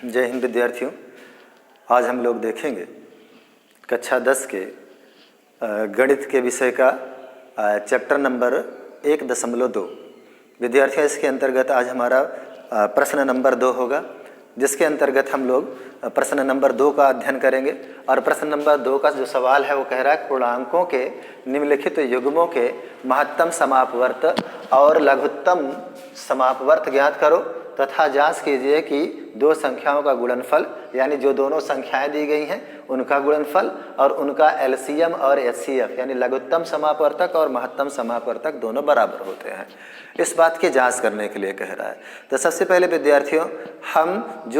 जय हिंद विद्यार्थियों। आज हम लोग देखेंगे कक्षा 10 के गणित के विषय का चैप्टर नंबर 1.2। विद्यार्थियों, इसके अंतर्गत आज हमारा प्रश्न नंबर 2 होगा, जिसके अंतर्गत हम लोग प्रश्न नंबर 2 का अध्ययन करेंगे। और प्रश्न नंबर 2 का जो सवाल है वो कह रहा है पूर्णांकों के निम्नलिखित युग्मों के महत्तम समापवर्त और लघुत्तम समापवर्त ज्ञात करो तथा जांच कीजिए कि दो संख्याओं का गुणनफल, यानी जो दोनों संख्याएं दी गई हैं उनका गुणनफल और उनका एलसीएम और एचसीएफ यानी लघुत्तम समापवर्तक और महत्तम समापवर्तक दोनों बराबर होते हैं। इस बात की जांच करने के लिए कह रहा है। तो सबसे पहले विद्यार्थियों,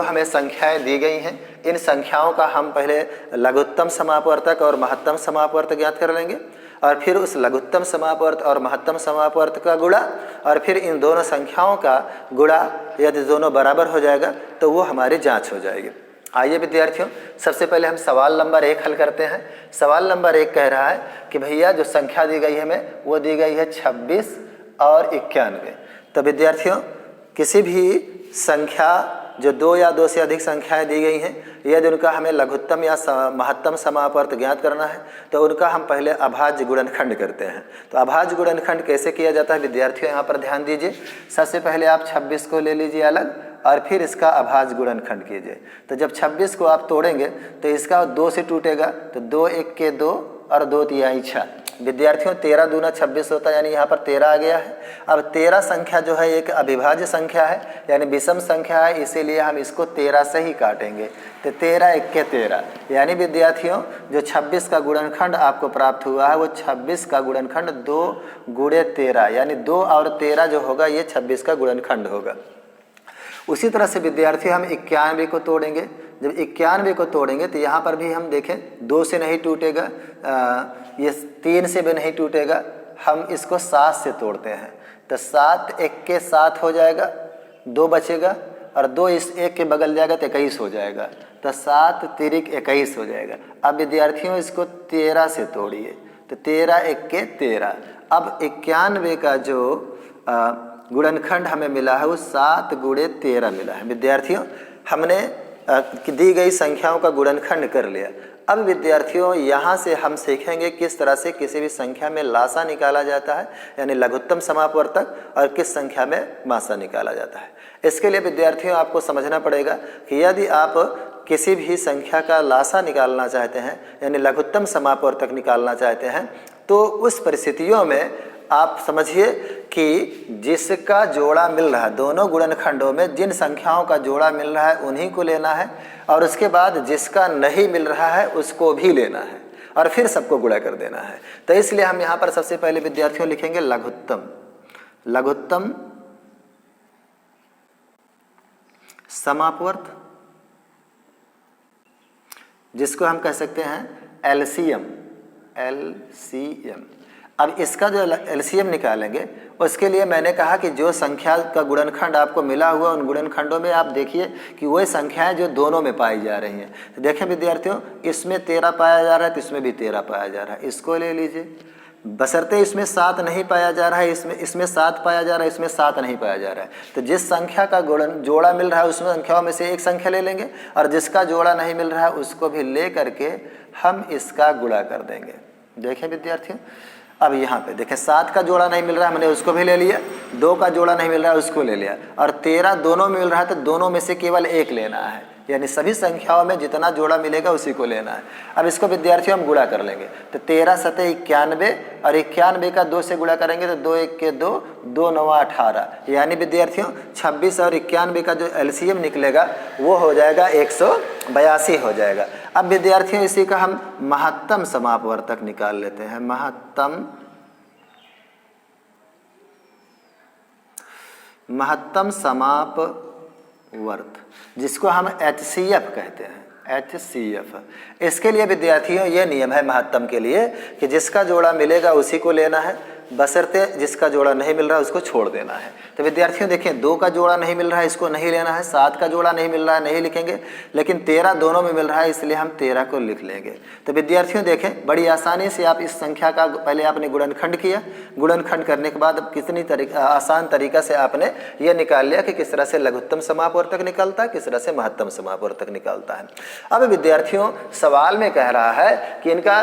हमें संख्याएं दी गई हैं, इन संख्याओं का हम पहले लघुत्तम समापवर्तक और महत्तम समापवर्तक ज्ञात कर लेंगे और फिर उस लघुत्तम समापवर्त और महत्तम समापवर्त का गुणा और फिर इन दोनों संख्याओं का गुणा, यदि दोनों बराबर हो जाएगा तो वो हमारी जांच हो जाएगी। आइए विद्यार्थियों, सबसे पहले हम सवाल नंबर 1 हल करते हैं। सवाल नंबर 1 कह रहा है कि भैया जो संख्या दी गई है हमें वो दी गई है 26 और 91। तो विद्यार्थियों, किसी भी संख्या जो 2 या 2 से अधिक संख्याएं दी गई हैं, यदि उनका हमें लघुत्तम या महत्तम समापवर्त ज्ञात करना है तो उनका हम पहले अभाज्य गुणनखंड करते हैं। तो अभाज्य गुणनखंड कैसे किया जाता है विद्यार्थियों, यहाँ पर ध्यान दीजिए। सबसे पहले आप 26 को ले लीजिए अलग और फिर इसका अभाज्य गुणनखंड कीजिए। तो जब 26 को आप तोड़ेंगे तो इसका 2 से टूटेगा, तो 2 1 के 2 और 2 तिहाई 6। विद्यार्थियों, 13 दूना 26 होता है, यानी यहाँ पर 13 आ गया है। अब 13 संख्या जो है एक अविभाज्य संख्या है, यानी विषम संख्या है, इसीलिए हम इसको 13 से ही काटेंगे। तो 13 1 के 13, यानी विद्यार्थियों जो 26 का गुणनखंड आपको प्राप्त हुआ है वो 26 का गुणनखंड 2 गुणे 13, यानी 2 और 13 जो होगा ये 26 का गुणनखंड होगा। उसी तरह से विद्यार्थी हम 91 को तोड़ेंगे। जब 91 को तोड़ेंगे तो यहाँ पर भी हम देखें 2 से नहीं टूटेगा, ये 3 से भी नहीं टूटेगा, हम इसको 7 से तोड़ते हैं। तो 7 1 के 7 हो जाएगा, 2 बचेगा और 2 इस 1 के बगल जाएगा तो 21 हो जाएगा। तो 7 तिरिक 21 हो जाएगा। अब विद्यार्थियों इसको 13 से तोड़िए, तो 13 1 के 13। अब 91 का जो गुणनखंड हमें मिला है वो 7 गुणे 13 मिला है। विद्यार्थियों, हमने दी गई संख्याओं का गुणनखंड कर लिया। अब विद्यार्थियों यहाँ से हम सीखेंगे किस तरह से किसी भी संख्या में लासा निकाला जाता है, यानी लघुत्तम समापवर्तक, और किस संख्या में मासा निकाला जाता है। इसके लिए विद्यार्थियों आपको समझना पड़ेगा कि यदि आप किसी भी संख्या का लासा निकालना चाहते हैं, यानी लघुत्तम समापवर्तक निकालना चाहते हैं, तो उस परिस्थितियों में आप समझिए कि जिसका जोड़ा मिल रहा है, दोनों गुणनखंडों में जिन संख्याओं का जोड़ा मिल रहा है उन्हीं को लेना है, और उसके बाद जिसका नहीं मिल रहा है उसको भी लेना है और फिर सबको गुणा कर देना है। तो इसलिए हम यहाँ पर सबसे पहले विद्यार्थियों लिखेंगे लघुत्तम समापवर्त, जिसको हम कह सकते हैं एलसीएम। अब इसका जो एलसीएम निकालेंगे उसके लिए मैंने कहा कि जो संख्या का गुणनखंड आपको मिला हुआ उन गुणनखंडों में आप देखिए कि वही संख्याएं जो दोनों में पाई जा रही हैं। तो देखें विद्यार्थियों, इसमें 13 पाया जा रहा है तो इसमें भी 13 पाया जा रहा है, इसको ले लीजिए। बशर्ते इसमें 7 नहीं पाया जा रहा है, इसमें 7 पाया जा रहा है, इसमें 7 नहीं पाया जा रहा है। तो जिस संख्या का जोड़ा मिल रहा है उसमें संख्याओं में से एक संख्या ले लेंगे और जिसका जोड़ा नहीं मिल रहा है उसको भी ले करके हम इसका गुणा कर देंगे। देखें विद्यार्थियों, अब यहाँ पे देखें 7 का जोड़ा नहीं मिल रहा है, हमने उसको भी ले लिया, 2 का जोड़ा नहीं मिल रहा है उसको ले लिया, और 13 दोनों में मिल रहा है तो दोनों में से केवल एक लेना है, यानी सभी संख्याओं में जितना जोड़ा मिलेगा उसी को लेना है। अब इसको विद्यार्थियों हम गुणा कर लेंगे। तो 13 सतह 91 और 91 का 2 से गुणा करेंगे तो 2 1 के 2, 2 9 18, यानी विद्यार्थियों 26 और 91 का जो एलसीएम निकलेगा वो हो जाएगा 182 हो जाएगा। अब विद्यार्थियों इसी का हम महत्तम समापवर्तक निकाल लेते हैं। महत्तम समापवर्त, जिसको हम HCF कहते हैं, HCF। इसके लिए विद्यार्थियों ये नियम है महत्तम के लिए कि जिसका जोड़ा मिलेगा उसी को लेना है। बशर्ते जिसका जोड़ा नहीं मिल रहा है उसको छोड़ देना है। तो विद्यार्थियों देखें 2 का जोड़ा नहीं मिल रहा है, इसको नहीं लेना है। 7 का जोड़ा नहीं मिल रहा है, नहीं लिखेंगे। लेकिन 13 दोनों में मिल रहा है, इसलिए हम 13 को लिख लेंगे। तो विद्यार्थियों देखें बड़ी आसानी से आप इस संख्या का पहले आपने गुणनखंड किया, गुणनखंड करने के बाद कितनी आसान तरीका से आपने ये निकाल लिया कि किस तरह से लघुत्तम समापवर्तक निकलता है, किस तरह से महत्तम समापवर्तक निकलता है। अब विद्यार्थियों सवाल में कह रहा है कि इनका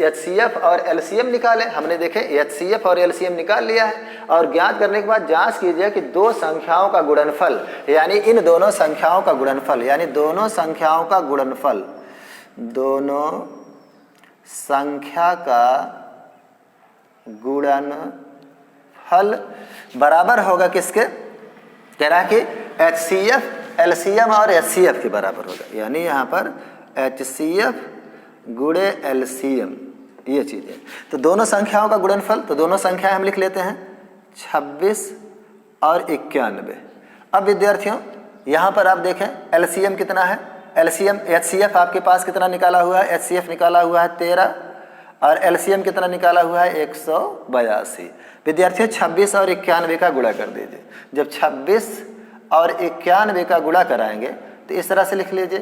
HCF और LCM निकालें। हमने देखे HCF और LCM निकाल लिया है और ज्ञात करने के बाद जांच कीजिए कि दो संख्याओं का गुणनफल यानी इन दोनों संख्याओं का गुणनफल यानी दोनों संख्याओं का गुणनफल, दोनों संख्या का गुणनफल बराबर होगा किसके? कह रहा है कि HCF LCM और HCF के बराबर होगा। यानी यहाँ पर HCF गुणे LCM ये चीज़ें। तो दोनों संख्याओं का गुणनफल, तो दोनों संख्याएं हम लिख लेते हैं 26 और 91। अब विद्यार्थियों यहाँ पर आप देखें LCM कितना है? LCM HCF आपके पास कितना निकाला हुआ है? HCF निकाला हुआ है 13 और LCM कितना निकाला हुआ है? 182। विद्यार्थियों 26 और 91 का गुणा कर दीजिए। जब 26 और 91 का गुणा कराएंगे तो इस तरह से लिख लीजिए।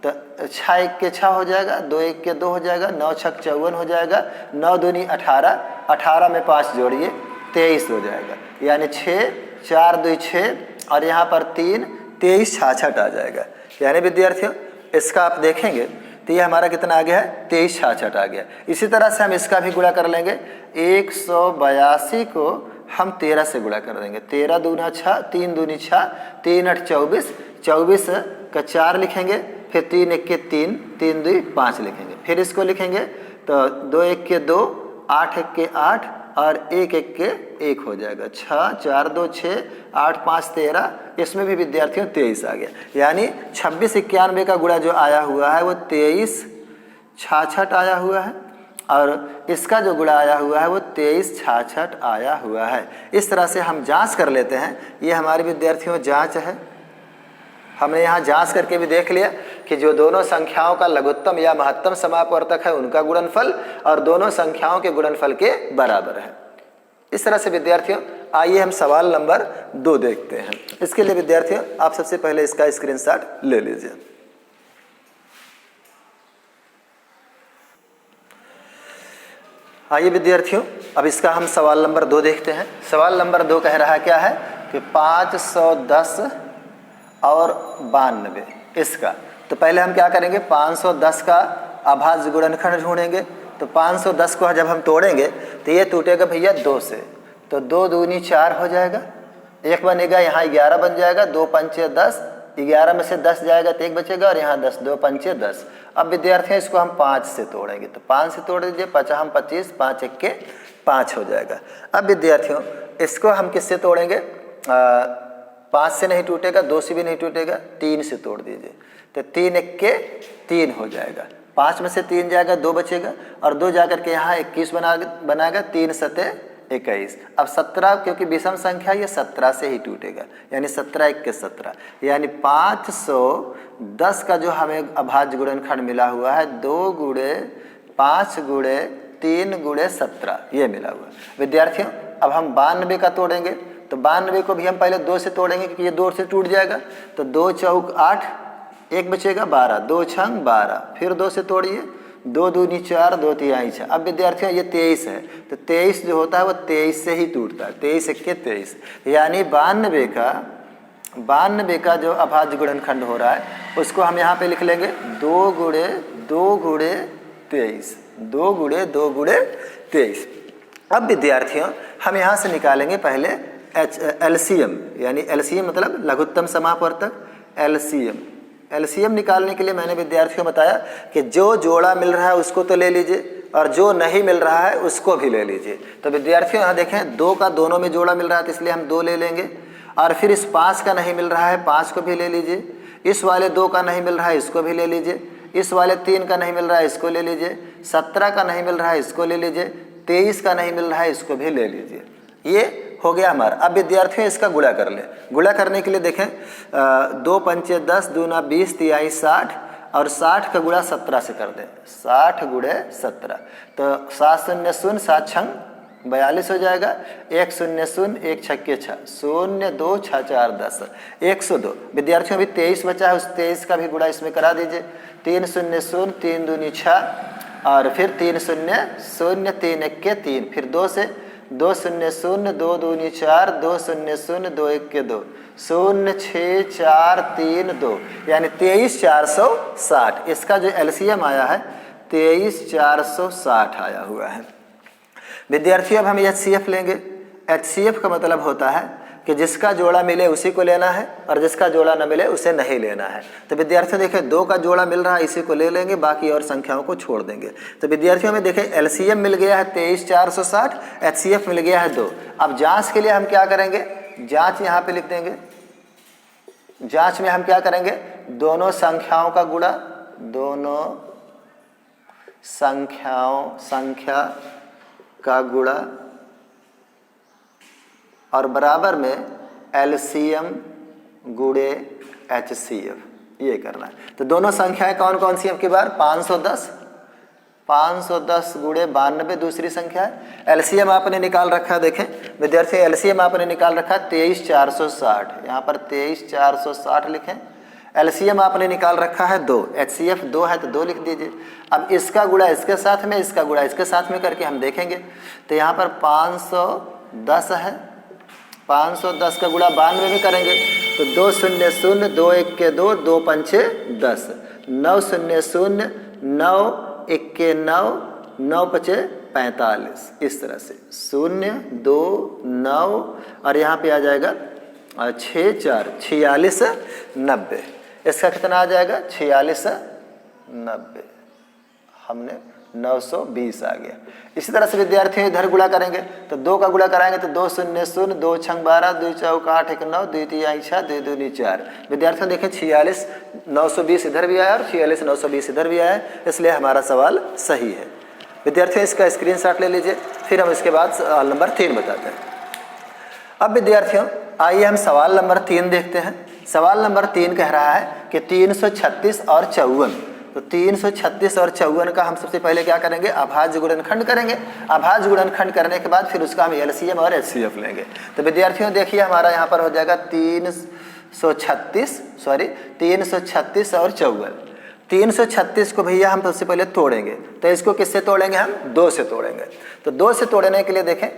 तो 6 1 के 6 हो जाएगा, 2 1 के 2 हो जाएगा, 9 6 54 हो जाएगा, 9 दूनी 18, 18 में 5 जोड़िए 23 हो जाएगा। यानी 6 4 2 6 और यहाँ पर 3 23 66 आ जाएगा। यानी विद्यार्थियों इसका आप देखेंगे तो ये हमारा कितना आ गया है? 23 66 आ गया। इसी तरह से हम इसका भी गुणा कर लेंगे। 182 को हम 13 से गुणा कर देंगे। 13 दूना 6, 3 दूनी 6, 3 8 24, 24 का 4 लिखेंगे, फिर 3 1 के 3, 3 2 5 लिखेंगे। फिर इसको लिखेंगे तो 2 1 के 2, 8 1 के 8 और 1 1 के 1 हो जाएगा। 6 4 2 6, 8 5 13, इसमें भी विद्यार्थियों 23 आ गया। यानी 26 91 का गुणा जो आया हुआ है वो 23 66 आया हुआ है और इसका जो गुणा आया हुआ है वो 23 66 आया हुआ है। इस तरह से हम जांच कर लेते हैं। ये हमारे विद्यार्थियों जांच है। हमने यहाँ जांच करके भी देख लिया कि जो दोनों संख्याओं का लघुत्तम या महत्तम समापवर्तक है उनका गुणनफल और दोनों संख्याओं के गुणनफल के बराबर है। इस तरह से विद्यार्थियों आइए हम सवाल नंबर 2 देखते हैं। इसके लिए विद्यार्थियों आप सबसे पहले इसका स्क्रीनशॉट ले लीजिए। आइए विद्यार्थियों अब इसका हम सवाल नंबर 2 देखते हैं। सवाल नंबर 2 कह रहा क्या है कि 510 और 92 इसका। तो पहले हम क्या करेंगे? 510 का अभाज्य गुणनखंड ढूंढेंगे। तो 510 को जब हम तोड़ेंगे तो ये टूटेगा भैया 2 से। तो 2 दूनी 4 हो जाएगा, 1 बनेगा, यहाँ 11 बन जाएगा, 2 पंचे 10, 11 में से 10 जाएगा तो 1 बचेगा और यहाँ 10, 2 पंचे 10। अब विद्यार्थियों इसको हम 5 से तोड़ेंगे। तो 5 से तोड़ दीजिए, 5 हम 25, 5 1 के 5 हो जाएगा। अब विद्यार्थियों इसको हम किससे तोड़ेंगे? 5 से नहीं टूटेगा, 2 से भी नहीं टूटेगा, 3 से तोड़ दीजिए। तो 3 1 के 3 हो जाएगा, 5 में से 3 जाएगा, 2 बचेगा और 2 जाकर के यहाँ 21 बनाएगा, 3 सते 21। अब 17 क्योंकि विषम संख्या ये 17 से ही टूटेगा, यानी 17 1 के 17। यानी 510 का जो हमें अभाज्य गुणनखंड मिला हुआ है 2 गुणे 5 गुणे 3 गुणे 17 ये मिला हुआ। विद्यार्थियों अब हम 92 का तोड़ेंगे। तो 92 को भी हम पहले 2 से तोड़ेंगे क्योंकि ये 2 से टूट जाएगा। तो 2 चौक 8, 1 बचेगा 12, 2 छंग 12, फिर 2 से तोड़िए, 2 दूनी 4, 2 तिहाई 6। अब विद्यार्थियों ये 23 है। तो 23 जो होता है वो 23 से ही टूटता है, 23 1 के 23। यानी 92 का जो अभाज्य गुणनखंड हो रहा है उसको हम यहाँ पे लिख लेंगे 2 गुणे 2 गुणे 23, 2 गुणे 2 गुणे 23। अब विद्यार्थियों हम यहाँ से निकालेंगे पहले LCM, यानी LCM मतलब लघुत्तम समापवर्तक। LCM निकालने के लिए मैंने विद्यार्थियों बताया कि जो जोड़ा मिल रहा है उसको तो ले लीजिए और जो नहीं मिल रहा है उसको भी ले लीजिए। तो विद्यार्थियों यहाँ देखें 2 का दोनों में जोड़ा मिल रहा है तो इसलिए हम 2 ले लेंगे। और फिर इस 5 का नहीं मिल रहा है, 5 को भी ले लीजिए। इस वाले 2 का नहीं मिल रहा है, इसको भी ले लीजिए। इस वाले 3 का नहीं मिल रहा है, इसको ले लीजिए। 17 का नहीं मिल रहा है, इसको ले लीजिए। 23 का नहीं मिल रहा है, इसको भी ले लीजिए। ये हो गया हमारा। अब विद्यार्थियों इसका गुणा कर ले। गुणा करने के लिए देखें 2 पंचे 10, दूना 20, तिहाई 60 और 60 का गुणा 17 से कर दें। 60 गुणे 17 तो 7 शून्य 0, 7 छंग 42 हो जाएगा। 1 0 0 1 छक्के 6 0 2 6 4 10 102। विद्यार्थियों अभी 23 बचा है, उस 23 का भी गुणा इसमें करा दीजिए। 3 0 0 3 दूनी 6 और फिर 3 0 0 3 1 के 3, फिर 2 से 2 0 0 2 दूनी 4 2 0 0 2 1 के 2 0 6 4 3 2 यानी 23 460। इसका जो एलसीएम आया है 23 460 आया हुआ है। विद्यार्थियों अब हम एचसीएफ लेंगे। एचसीएफ का मतलब होता है कि जिसका जोड़ा मिले उसी को लेना है और जिसका जोड़ा न मिले उसे नहीं लेना है। तो विद्यार्थियों देखें 2 का जोड़ा मिल रहा है, इसी को ले लेंगे, बाकी और संख्याओं को छोड़ देंगे। तो विद्यार्थियों में देखें एलसीएम मिल गया है 23 460, एचसीएफ मिल गया है 2। अब जांच के लिए हम क्या करेंगे, जांच यहाँ पे लिख देंगे। जांच में हम क्या करेंगे, दोनों संख्याओं का गुणा, दोनों संख्या का गुणा और बराबर में एलसीएम गुणे एचसीएफ, ये करना है। तो दोनों संख्याएं कौन कौन सी, अब की बार 510 गुणे 92 दूसरी संख्या है। एलसीएम आपने निकाल रखा है, देखें विद्यार्थी एलसीएम आपने निकाल रखा है 23 460, यहाँ पर 23 460 लिखें। एलसीएम आपने निकाल रखा है 2, एचसीएफ 2 है तो 2 लिख दीजिए। अब इसका गुणा इसके साथ में, इसका गुणा इसके साथ में करके हम देखेंगे। तो यहाँ पर 510 है, 510 का गुणा 92 में करेंगे तो 2 0 0 2 1 के 2 2 5 10 9 0 0 9 1 के 9 9 5 45, इस तरह से 0 2 9 और यहाँ पे आ जाएगा 6 4 46 90। इसका कितना आ जाएगा 46 90, हमने 920 आ गया। इसी तरह से विद्यार्थियों इधर गुणा करेंगे तो 2 का गुणा कराएंगे तो 2 0 0 2 6 12 2 4 8 1 9 2 3 6 2 2 4। विद्यार्थियों देखें 46 920 इधर भी आया और 46 920 इधर भी आया, इसलिए हमारा सवाल सही है। विद्यार्थियों इसका स्क्रीनशॉट ले लीजिए, फिर हम इसके बाद सवाल नंबर 3 बताते हैं। अब विद्यार्थियों आइए हम सवाल नंबर 3 देखते हैं। सवाल नंबर 3 कह रहा है कि 336 और 54। तो 336 और 54 का हम सबसे पहले क्या करेंगे, अभाज्य गुणनखंड करेंगे। अभाज्य गुणनखंड करने के बाद फिर उसका हम एलसीएम और एचसीएफ लेंगे। तो विद्यार्थियों देखिए हमारा यहाँ पर हो जाएगा 336 और 54। 336 को भैया हम सबसे पहले तोड़ेंगे, तो इसको किससे तोड़ेंगे, हम 2 से तोड़ेंगे। तो 2 से तोड़ने के लिए देखें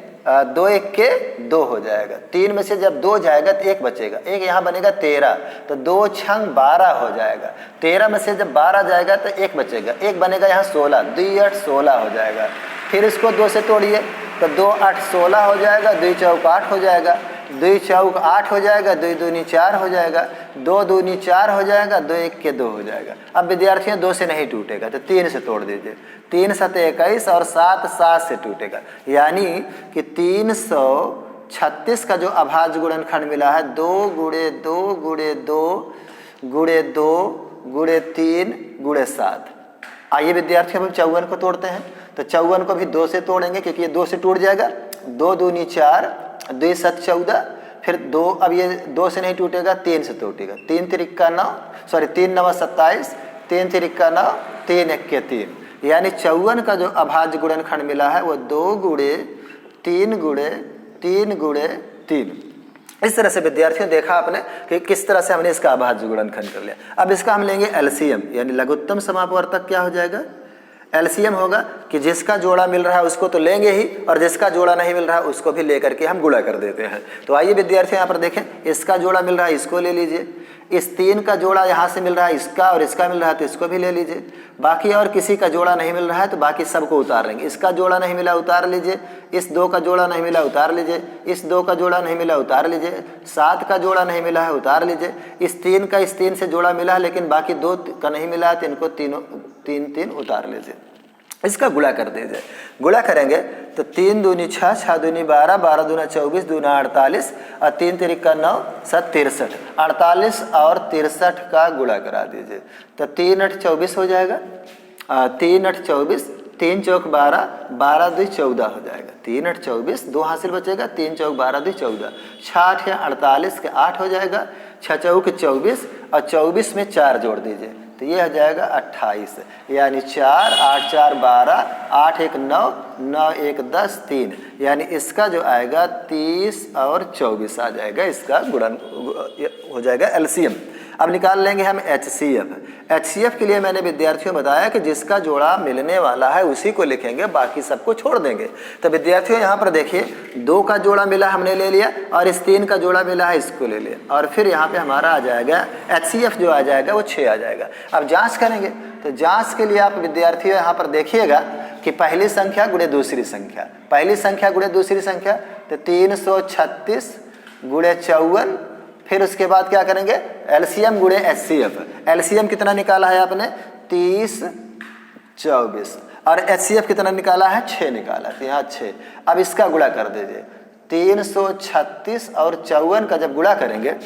2 1 के 2 हो जाएगा, 3 में से जब 2 जाएगा तो 1 बचेगा, 1 यहाँ बनेगा 13, तो 2 6 12 हो जाएगा। 13 में से जब 12 जाएगा तो 1 बचेगा, 1 बनेगा यहाँ 16, 2 8 16 हो जाएगा। फिर इसको 2 से तोड़िए तो 2 8 16 हो जाएगा, 2 4 8 हो जाएगा, 2 4 8 हो जाएगा, 2 दूनी 4 हो जाएगा, 2 दूनी 4 हो जाएगा, 2 1 के 2 हो जाएगा। अब विद्यार्थियों 2 से नहीं टूटेगा तो 3 से तोड़ दीजिए, 3 7 21 और 7 7 से टूटेगा, यानी कि 336 का जो अभाज्य गुणनखंड मिला है 2 गुणे 2 गुणे 2 गुणे 2 गुणे 3 गुणे 7। आइए विद्यार्थियों हम 54 को तोड़ते हैं। तो 54 को भी 2 से तोड़ेंगे क्योंकि ये 2 से टूट जाएगा, 2 दूनी 4 2 7 14, फिर 2 अब ये 2 से नहीं टूटेगा, 3 से टूटेगा, 3 3 9 3 9 27 3 3 9 3 1 के 3, यानी 54 का जो अभाज्य गुणनखंड मिला है वो 2 गुणे 3 गुणे 3 गुणे 3। इस तरह से विद्यार्थियों देखा आपने कि किस तरह से हमने इसका अभाज्य गुणनखंड कर लिया। अब इसका हम लेंगे एलसीएम, यानी लघुत्तम समापवर्तक क्या हो जाएगा, एलसीएम होगा कि जिसका जोड़ा मिल रहा है उसको तो लेंगे ही और जिसका जोड़ा नहीं मिल रहा है उसको भी लेकर के हम गुणा कर देते हैं। तो आइए विद्यार्थी यहाँ पर देखें, इसका जोड़ा मिल रहा है इसको ले लीजिए, इस 3 का जोड़ा यहाँ से मिल रहा है इसका और इसका मिल रहा है तो इसको भी ले लीजिए, बाकी और किसी का जोड़ा नहीं मिल रहा है तो बाकी सबको उतार लेंगे। इसका जोड़ा नहीं मिला उतार लीजिए, इस 2 का जोड़ा नहीं मिला उतार लीजिए, इस 2 का जोड़ा नहीं मिला उतार लीजिए, 7 का जोड़ा नहीं मिला है उतार लीजिए, इस 3 का इस 3 से जोड़ा मिला है लेकिन बाकी 2 का नहीं मिला है तो इनको 3 उतार लीजिए। इसका गुणा कर दीजिए, गुणा करेंगे तो 3 दूनी 6 6 दूनी 12 12 दूना 24 दूना 48 और 3 3 9 7 63, 48 और 63 का गुणा करा दीजिए तो 3 8 24 हो जाएगा, 3 8 24 3 चौक 12 12 2 14 हो जाएगा, 3 8 24 2 हासिल बचेगा, 3 चौक 12 2 14, 6 8 48 के 8 हो जाएगा, 6 चौक 24 और 24 में 4 जोड़ दीजिए, तो ये हो जाएगा 28, यानी 4, 8 4 12, 8 1 9, 9 1 10, 3, यानी इसका जो आएगा 30 और 24 आ जाएगा, इसका गुणन हो जाएगा एलसीएम। अब निकाल लेंगे हम HCF। HCF के लिए मैंने विद्यार्थियों बताया कि जिसका जोड़ा मिलने वाला है उसी को लिखेंगे, बाकी सबको छोड़ देंगे। तो विद्यार्थियों यहाँ पर देखिए 2 का जोड़ा मिला हमने ले लिया, और इस 3 का जोड़ा मिला है इसको ले लिया, और फिर यहाँ पे हमारा आ जाएगा HCF जो आ जाएगा वो 6 आ जाएगा। अब जाँच करेंगे, तो जाँच के लिए आप विद्यार्थियों यहाँ पर देखिएगा कि पहली संख्या गुणे दूसरी संख्या, पहली संख्या गुणे दूसरी संख्या, तो 336 गुणे 54, फिर उसके बाद क्या करेंगे एलसीएम गुणे HCF। एलसीएम कितना निकाला है आपने 30 24, और HCF कितना निकाला है 6 निकाला, तो यहाँ 6। अब इसका गुणा कर दीजिए, 336 और 54 का जब गुणा करेंगे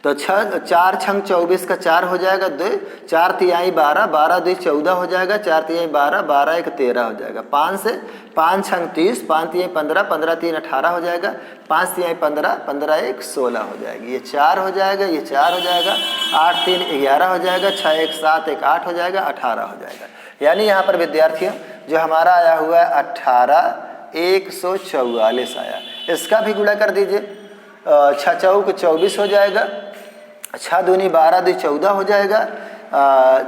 तो 4 छंग 24 का 4 हो जाएगा 2, 4 तिहाई 12, 12 2 14 हो जाएगा, 4 तिहाई 12, 12 1 13 हो जाएगा, 5 से 5 छंग 30, 5 तिहाई 15, 15 3 18 हो जाएगा, 5 तिहाई 15, 15 1 16 हो जाएगी, ये 4 हो जाएगा, ये 4 हो जाएगा, 8 3 11 हो जाएगा, 6 1 7 1 8 हो जाएगा, 18 हो जाएगा। यानी यहाँ पर विद्यार्थियों जो हमारा आया हुआ है 18 144 आया, इसका भी गुणा कर दीजिए, 6 चौक 24 हो जाएगा, 6 दूनी 12 2 14 हो जाएगा,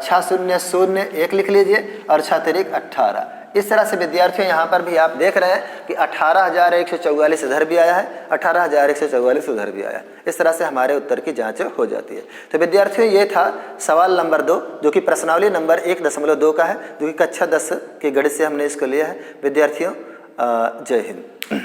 6 0 0 1 लिख लीजिए, और 6 3 18। इस तरह से विद्यार्थियों यहाँ पर भी आप देख रहे हैं कि 18,144 इधर भी आया है, 18,144 उधर भी आया। इस तरह से हमारे उत्तर की जांच हो जाती है। तो विद्यार्थियों ये था सवाल नंबर 2, जो कि प्रश्नावली नंबर 1.2 का है, जो कि कक्षा 10 के गणित से हमने इसको लिया है। विद्यार्थियों जय हिंद।